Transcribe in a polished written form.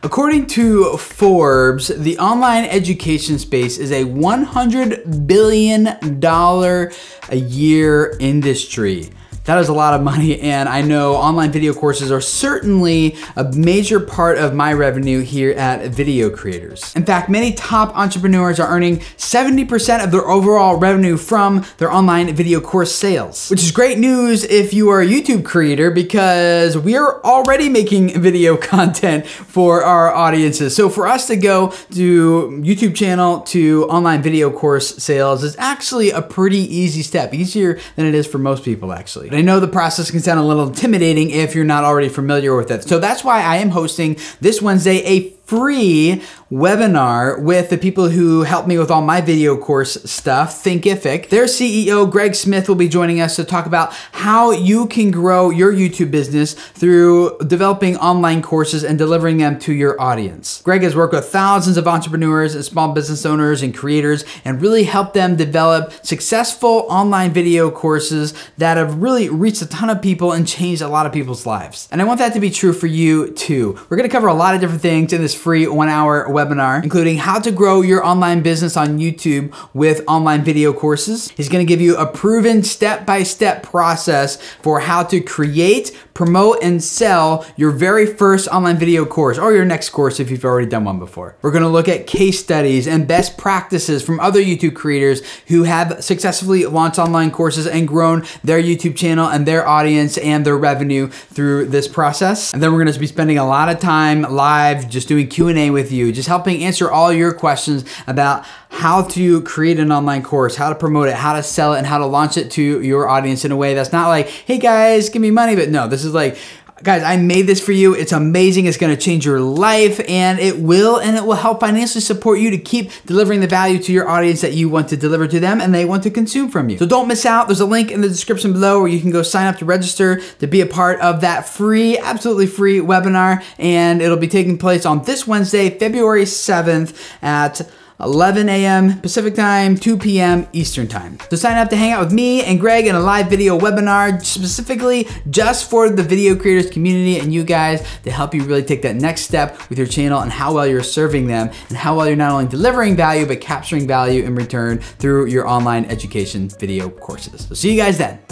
According to Forbes, the online education space is a $100 billion a year industry. That is a lot of money, and I know online video courses are certainly a major part of my revenue here at Video Creators. In fact, many top entrepreneurs are earning 70% of their overall revenue from their online video course sales, which is great news if you are a YouTube creator because we are already making video content for our audiences. So for us to go to YouTube channel to online video course sales is actually a pretty easy step, easier than it is for most people actually. I know the process can sound a little intimidating if you're not already familiar with it. So that's why I am hosting this Wednesday a free webinar with the people who help me with all my video course stuff, Thinkific. Their CEO, Greg Smith, will be joining us to talk about how you can grow your YouTube business through developing online courses and delivering them to your audience. Greg has worked with thousands of entrepreneurs and small business owners and creators and really helped them develop successful online video courses that have really reached a ton of people and changed a lot of people's lives. And I want that to be true for you too. We're gonna cover a lot of different things in this free 1-hour webinar, including how to grow your online business on YouTube with online video courses. He's gonna give you a proven step-by-step process for how to create, promote, and sell your very first online video course or your next course if you've already done one before. We're gonna look at case studies and best practices from other YouTube creators who have successfully launched online courses and grown their YouTube channel and their audience and their revenue through this process. And then we're gonna be spending a lot of time live just doing Q&A with you, just helping answer all your questions about how to create an online course, how to promote it, how to sell it, and how to launch it to your audience in a way that's not like, hey guys, give me money, but no, this is like, guys, I made this for you. It's amazing. It's going to change your life, and it will help financially support you to keep delivering the value to your audience that you want to deliver to them and they want to consume from you. So don't miss out. There's a link in the description below where you can go sign up to register to be a part of that free, absolutely free webinar, and it'll be taking place on this Wednesday, February 7th at 11 a.m. Pacific time, 2 p.m. Eastern time. So sign up to hang out with me and Greg in a live video webinar specifically just for the video creators community and you guys to help you really take that next step with your channel and how well you're serving them and how well you're not only delivering value but capturing value in return through your online education video courses. So see you guys then. Bye.